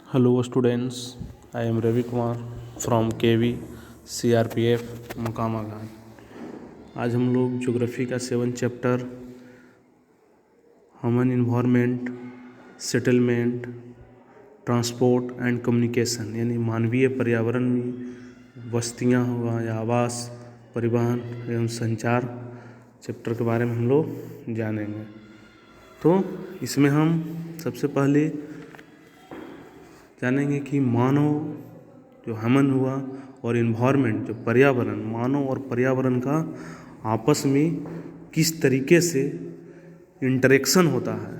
Hello students, I am Ravi Kumar from KV CRPF मुकामा घाट। आज हम लोग ज्योग्राफी का 7 chapter human environment, settlement, transport and communication यानी मानवीय पर्यावरण में बस्तियाँ हुआ या आवास, परिवहन एवं संचार चैप्टर के बारे में हम लोग जानेंगे। तो इसमें हम सबसे पहले जानेंगे कि मानव जो ह्यूमन हुआ और इन्वायरमेंट जो पर्यावरण, मानव और पर्यावरण का आपस में किस तरीके से इंटरेक्शन होता है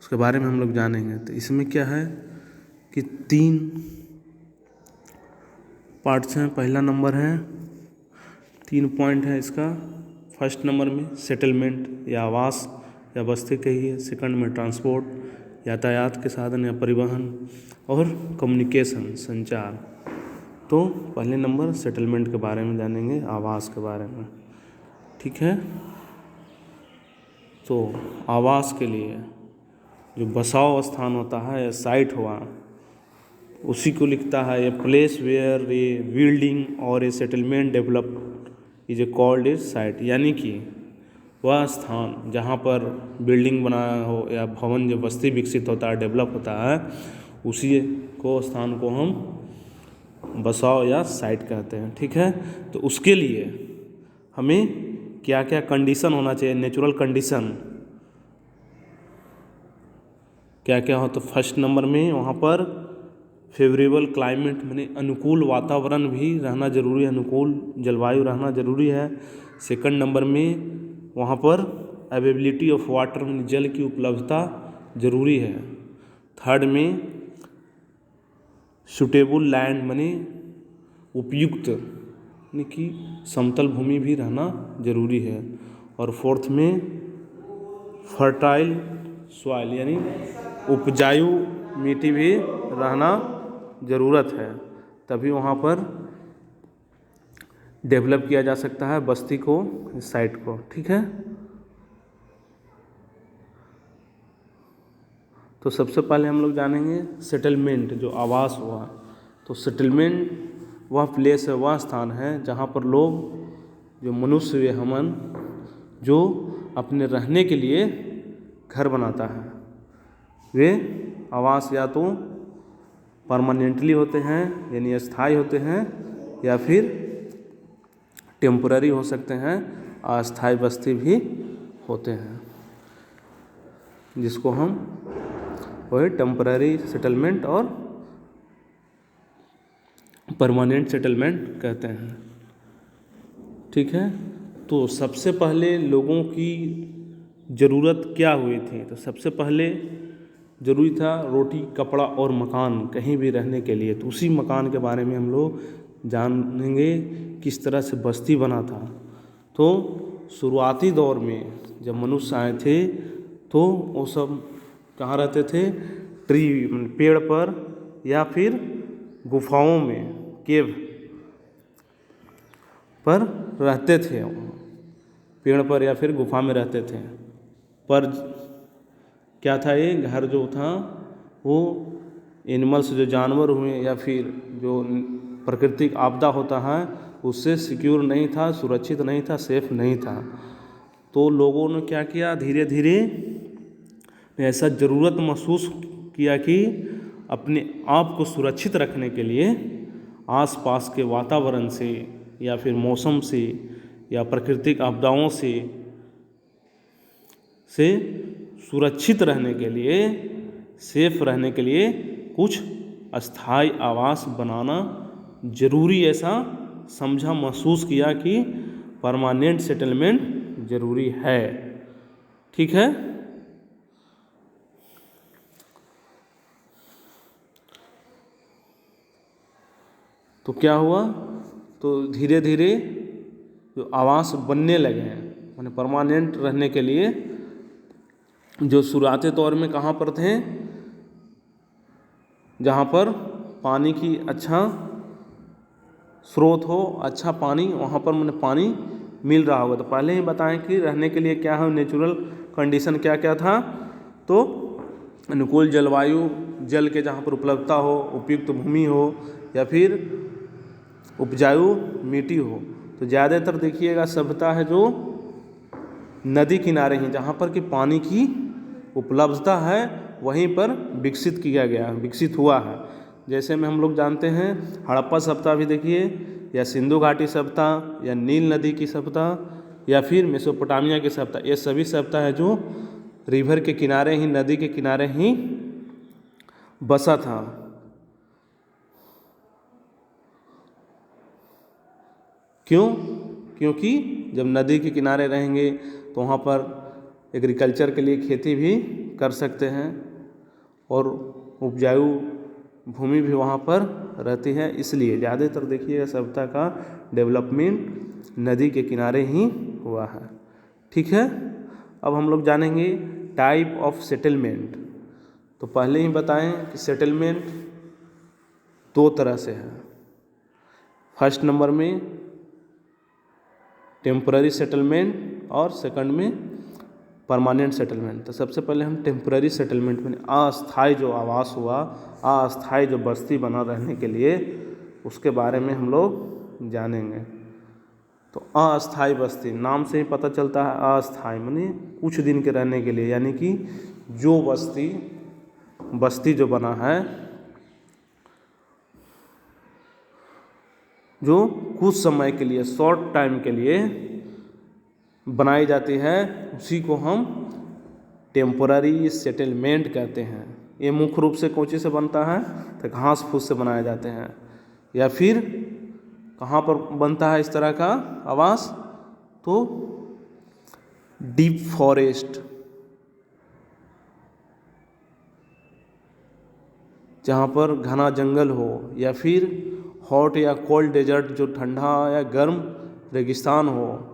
उसके बारे में हम लोग जानेंगे। तो इसमें क्या है कि 3 पार्ट्स हैं। पहला नंबर है 3 पॉइंट है इसका। फर्स्ट नंबर में सेटलमेंट या आवास या बस्ती कहिए, सेकंड में ट्रांसपोर्ट यातायात के साधन या परिवहन, और कम्युनिकेशन संचार। तो पहले नंबर सेटलमेंट के बारे में जानेंगे, आवास के बारे में, ठीक है। तो आवास के लिए जो बसाव स्थान होता है या साइट हुआ, उसी को लिखता है a place where a building और a settlement develop is a called a site, यानी कि वह स्थान जहाँ पर बिल्डिंग बनाया हो या भवन जो बस्ती विकसित होता है, डेवलप होता है, उसी को स्थान को हम बसाव या साइट कहते हैं, ठीक है। तो उसके लिए हमें क्या क्या कंडीशन होना चाहिए, नेचुरल कंडीशन क्या क्या हो। तो फर्स्ट नंबर में वहाँ पर फेवरेबल क्लाइमेट माने अनुकूल वातावरण भी रहना जरूरी है, अनुकूल जलवायु रहना जरूरी है। सेकंड नंबर में वहाँ पर अवेलेबिलिटी ऑफ वाटर माने जल की उपलब्धता जरूरी है। थर्ड में सूटेबल लैंड माने उपयुक्त यानी कि समतल भूमि भी रहना जरूरी है। और फोर्थ में फर्टाइल सॉइल यानी उपजाऊ मिट्टी भी रहना ज़रूरत है, तभी वहाँ पर डेवलप किया जा सकता है बस्ती को, साइट को, ठीक है। तो सबसे पहले हम लोग जानेंगे सेटलमेंट, जो आवास हुआ। तो सेटलमेंट वह प्लेस है, वह स्थान है जहाँ पर लोग जो मनुष्य वे हमन जो अपने रहने के लिए घर बनाता है, वे आवास या तो परमानेंटली होते हैं यानी अस्थायी होते हैं, या फिर टेम्पररी हो सकते हैं, अस्थायी बस्ती भी होते हैं, जिसको हम वही टेम्पररी सेटलमेंट और परमानेंट सेटलमेंट कहते हैं, ठीक है। तो सबसे पहले लोगों की ज़रूरत क्या हुई थी? तो सबसे पहले ज़रूरी था रोटी, कपड़ा और मकान, कहीं भी रहने के लिए। तो उसी मकान के बारे में हम लोग जानेंगे, किस तरह से बस्ती बना था। तो शुरुआती दौर में जब मनुष्य आए थे तो वो सब कहाँ रहते थे? ट्री पेड़ पर या फिर गुफाओं में, केव पर रहते थे, पेड़ पर या फिर गुफा में रहते थे। पर क्या था, ये घर जो था वो एनिमल्स जो जानवर हुए या फिर जो प्राकृतिक आपदा होता है उससे सिक्योर नहीं था, सुरक्षित नहीं था, सेफ नहीं था। तो लोगों ने क्या किया, धीरे धीरे ऐसा ज़रूरत महसूस किया कि अपने आप को सुरक्षित रखने के लिए आसपास के वातावरण से या फिर मौसम से या प्राकृतिक आपदाओं से सुरक्षित रहने के लिए, सेफ रहने के लिए कुछ अस्थायी आवास बनाना जरूरी, ऐसा समझा, महसूस किया कि परमानेंट सेटलमेंट जरूरी है, ठीक है। तो क्या हुआ, तो धीरे धीरे जो आवास बनने लगे हैं माने परमानेंट रहने के लिए, जो शुरुआती दौर में कहाँ पर थे, जहाँ पर पानी की अच्छा स्रोत हो, अच्छा पानी, वहाँ पर मैंने पानी मिल रहा होगा। तो पहले ही बताएं कि रहने के लिए क्या है, नेचुरल कंडीशन क्या क्या था। तो अनुकूल जलवायु, जल के जहाँ पर उपलब्धता हो, उपयुक्त भूमि हो या फिर उपजाऊ मिट्टी हो। तो ज़्यादातर देखिएगा सभ्यता है जो नदी किनारे ही, जहाँ पर कि पानी की उपलब्धता है वहीं पर विकसित हुआ है। जैसे में हम लोग जानते हैं हड़प्पा सभ्यता भी देखिए, या सिंधु घाटी सभ्यता, या नील नदी की सभ्यता, या फिर मेसोपोटामिया की सभ्यता, ये सभी सभ्यता है जो रिवर के किनारे ही, नदी के किनारे ही बसा था। क्यों? क्योंकि जब नदी के किनारे रहेंगे तो वहाँ पर एग्रीकल्चर के लिए खेती भी कर सकते हैं और उपजाऊ भूमि भी वहाँ पर रहती है। इसलिए ज़्यादातर देखिएगा सभ्यता का डेवलपमेंट नदी के किनारे ही हुआ है। ठीक है, अब हम लोग जानेंगे टाइप ऑफ सेटलमेंट। तो पहले ही बताएं कि सेटलमेंट दो तरह से है। फर्स्ट नंबर में टेम्पररी सेटलमेंट और सेकंड में परमानेंट सेटलमेंट। तो सबसे पहले हम टेम्पररी सेटलमेंट में अस्थायी जो आवास हुआ, अस्थायी जो बस्ती बना रहने के लिए, उसके बारे में हम लोग जानेंगे। तो अस्थायी बस्ती, नाम से ही पता चलता है अस्थायी माने कुछ दिन के रहने के लिए, यानी कि जो बस्ती जो बना है, जो कुछ समय के लिए, शॉर्ट टाइम के लिए बनाई जाती है, उसी को हम टेम्पोररी सेटलमेंट कहते हैं। ये मुख्य रूप से कौन से बनता है? तो घास फूस से बनाए जाते हैं। या फिर कहाँ पर बनता है इस तरह का आवास? तो डीप फॉरेस्ट, जहाँ पर घना जंगल हो, या फिर हॉट या कोल्ड डेजर्ट, जो ठंडा या गर्म रेगिस्तान हो,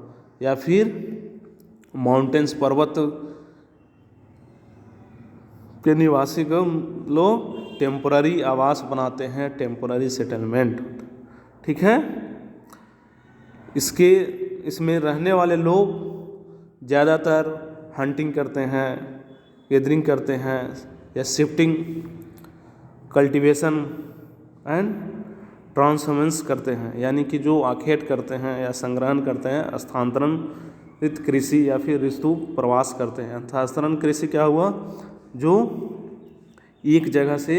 या फिर माउंटेन्स, पर्वत के निवासी को लोग टेम्पोररी आवास बनाते हैं, टेम्पोररी सेटलमेंट। ठीक है, इसमें रहने वाले लोग ज़्यादातर हंटिंग करते हैं, गैदरिंग करते हैं, या शिफ्टिंग, कल्टीवेशन एंड ट्रांसहमेंस करते हैं, यानी कि जो आखेट करते हैं या संग्रहण करते हैं, स्थानांतरित कृषि या फिर ऋतु प्रवास करते हैं। स्थानांतरण कृषि क्या हुआ? जो एक जगह से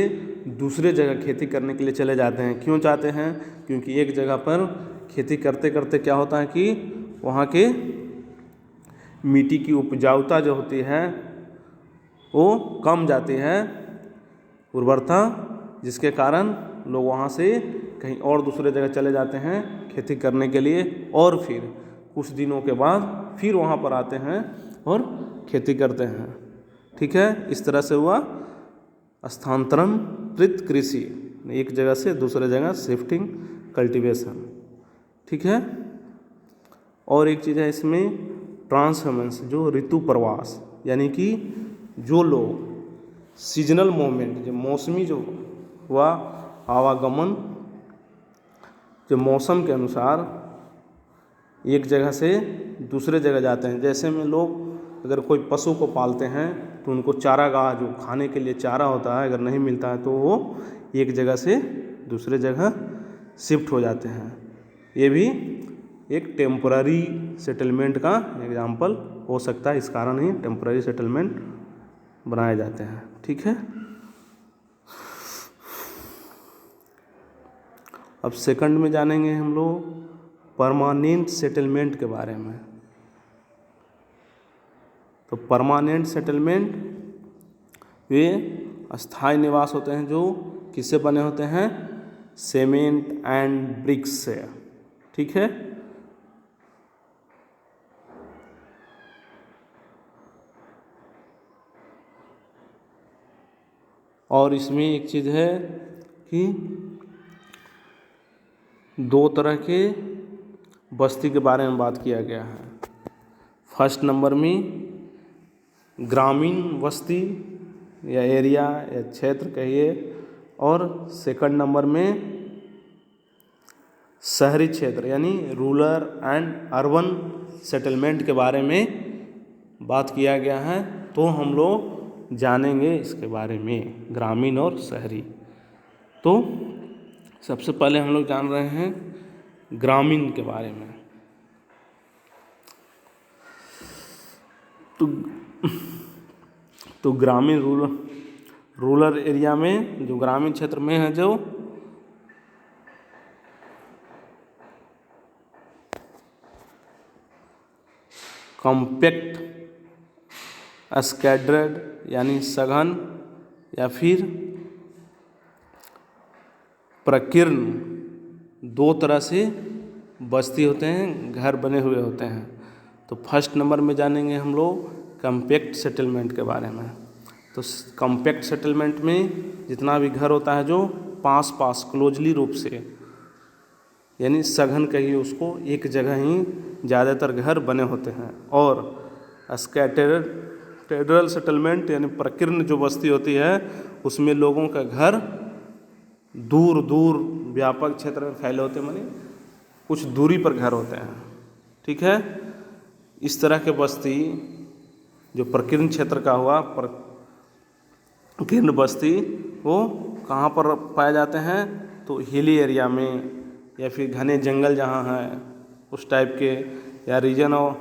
दूसरे जगह खेती करने के लिए चले जाते हैं। क्यों जाते हैं? क्योंकि एक जगह पर खेती करते करते क्या होता है कि वहाँ के मिट्टी की उपजाऊता जो होती है वो कम जाती है, उर्वरता, जिसके कारण लोग वहाँ से कहीं और दूसरे जगह चले जाते हैं खेती करने के लिए, और फिर कुछ दिनों के बाद फिर वहाँ पर आते हैं और खेती करते हैं। ठीक है, इस तरह से हुआ स्थानांतरित कृषि, एक जगह से दूसरे जगह शिफ्टिंग, कल्टीवेशन। ठीक है, और एक चीज़ है इसमें ट्रांसहमेंस, जो ऋतु प्रवास, यानी कि जो लोग सीजनल मूवमेंट, जो मौसमी जो हुआ आवागमन, जो मौसम के अनुसार एक जगह से दूसरे जगह जाते हैं। जैसे में लोग अगर कोई पशु को पालते हैं तो उनको चारागाह, जो खाने के लिए चारा होता है, अगर नहीं मिलता है तो वो एक जगह से दूसरे जगह शिफ्ट हो जाते हैं। ये भी एक टेम्पररी सेटलमेंट का एग्जाम्पल हो सकता है, इस कारण ही टेम्पररी सेटलमेंट बनाए जाते हैं। ठीक है, अब सेकंड में जानेंगे हम लोग परमानेंट सेटलमेंट के बारे में। तो परमानेंट सेटलमेंट वे अस्थायी निवास होते हैं जो किससे बने होते हैं? सीमेंट एंड ब्रिक्स से। ठीक है, और इसमें एक चीज़ है कि दो तरह के बस्ती के बारे में बात किया गया है। फर्स्ट नंबर में ग्रामीण बस्ती या एरिया या क्षेत्र कहिए, और सेकंड नंबर में शहरी क्षेत्र यानी रूरल एंड अर्बन सेटलमेंट के बारे में बात किया गया है। तो हम लोग जानेंगे इसके बारे में, ग्रामीण और शहरी। तो सबसे पहले हम लोग जान रहे हैं ग्रामीण के बारे में। तो ग्रामीण रूरल एरिया में, जो ग्रामीण क्षेत्र में है, जो कॉम्पैक्ट स्कैटर्ड यानी सघन या फिर प्रकीर्ण, दो तरह से बस्ती होते हैं, घर बने हुए होते हैं। तो फर्स्ट नंबर में जानेंगे हम लोग कॉम्पैक्ट सेटलमेंट के बारे में। तो कॉम्पैक्ट सेटलमेंट में जितना भी घर होता है जो पास पास क्लोजली रूप से, यानी सघन कहिए उसको, एक जगह ही ज़्यादातर घर बने होते हैं। और स्कैटर्ड सेटलमेंट यानी प्रकीर्ण जो बस्ती होती है उसमें लोगों का घर दूर दूर व्यापक क्षेत्र में फैले होते हैं, माने कुछ दूरी पर घर होते हैं। ठीक है, इस तरह के बस्ती जो प्रकीर्ण क्षेत्र का हुआ, प्रकीर्ण बस्ती, वो कहाँ पर पाए जाते हैं? तो हिली एरिया में या फिर घने जंगल जहाँ हैं उस टाइप के, या रीजन ऑफ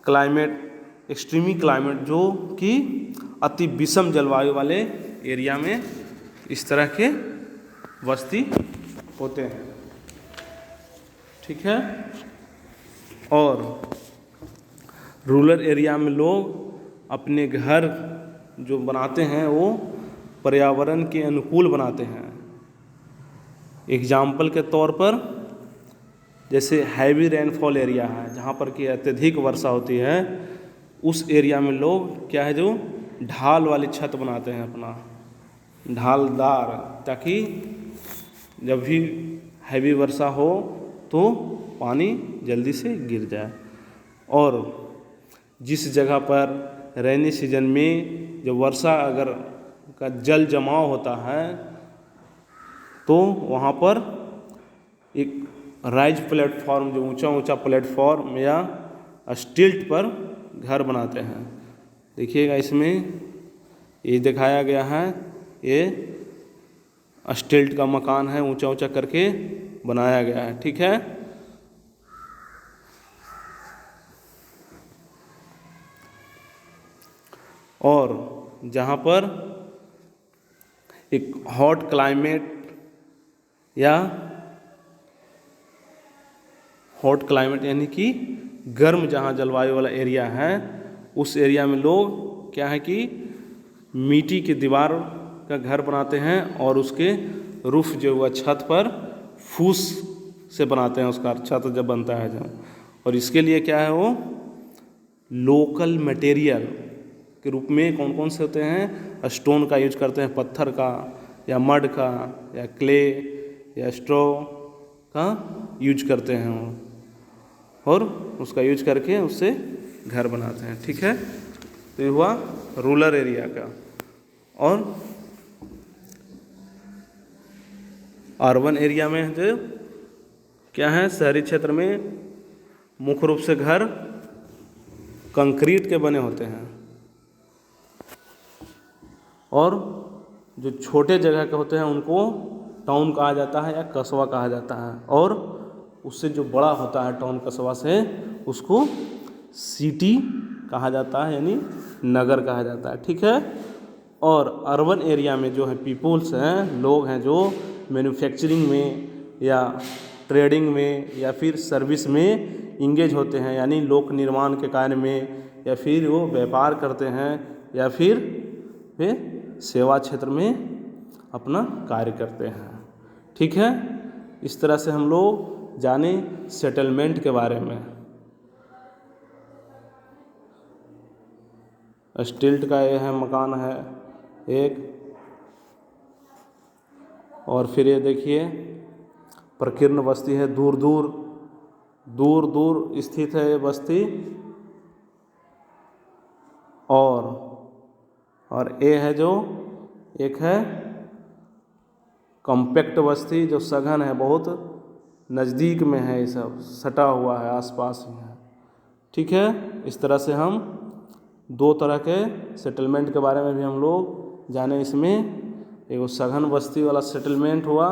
क्लाइमेट, एक्सट्रीमी क्लाइमेट, जो कि अति विषम जलवायु वाले एरिया में इस तरह के बस्ती होते हैं। ठीक है, और रूरल एरिया में लोग अपने घर जो बनाते हैं वो पर्यावरण के अनुकूल बनाते हैं। एग्जाम्पल के तौर पर जैसे हैवी रेनफॉल एरिया है जहाँ पर कि अत्यधिक वर्षा होती है, उस एरिया में लोग क्या है जो ढाल वाली छत बनाते हैं अपना, ढालदार, ताकि जब भी हैवी वर्षा हो तो पानी जल्दी से गिर जाए। और जिस जगह पर रेनी सीजन में जब वर्षा अगर का जल जमाव होता है तो वहाँ पर एक राइज प्लेटफॉर्म, जो ऊंचा ऊंचा प्लेटफॉर्म या स्टिल्ट पर घर बनाते हैं। देखिएगा इसमें ये दिखाया गया है, ये स्टिल्ट का मकान है, ऊंचा ऊंचा करके बनाया गया है। ठीक है, और जहाँ पर एक हॉट क्लाइमेट यानी कि गर्म जहाँ जलवायु वाला एरिया है, उस एरिया में लोग क्या है कि मिट्टी की दीवार का घर बनाते हैं और उसके रूफ जो हुआ छत पर फूस से बनाते हैं, उसका छत जब बनता है जब। और इसके लिए क्या है, वो लोकल मटेरियल के रूप में कौन कौन से होते हैं? स्टोन का यूज करते हैं, पत्थर का या मड का या क्ले या स्ट्रॉ का यूज करते हैं वो, और उसका यूज करके उससे घर बनाते हैं। ठीक है, तो ये हुआ रूरल एरिया का। और अर्बन एरिया में जो क्या है, शहरी क्षेत्र में मुख्य रूप से घर कंक्रीट के बने होते हैं, और जो छोटे जगह के होते हैं उनको टाउन कहा जाता है या कस्बा कहा जाता है, और उससे जो बड़ा होता है टाउन कस्बा से उसको सिटी कहा जाता है, यानी नगर कहा जाता है। ठीक है, और अर्बन एरिया में जो है पीपुल्स हैं, लोग हैं जो मैन्युफैक्चरिंग में या ट्रेडिंग में या फिर सर्विस में इंगेज होते हैं, यानी लोक निर्माण के कार्य में, या फिर वो व्यापार करते हैं, या फिर वे सेवा क्षेत्र में अपना कार्य करते हैं। ठीक है, इस तरह से हम लोग जाने सेटलमेंट के बारे में। स्टिल्ट का ये है मकान है एक, और फिर ये देखिए प्रकीर्ण बस्ती है, दूर दूर स्थित है ये बस्ती। और ये है जो एक है कॉम्पैक्ट बस्ती, जो सघन है, बहुत नज़दीक में है, ये सब सटा हुआ है, आसपास में है। ठीक है, इस तरह से हम दो तरह के सेटलमेंट के बारे में भी हम लोग जाने। इसमें एक सघन बस्ती वाला सेटलमेंट हुआ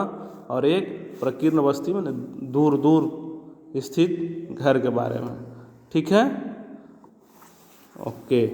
और एक प्रकीर्ण बस्ती में दूर दूर स्थित घर के बारे में। ठीक है, ओके।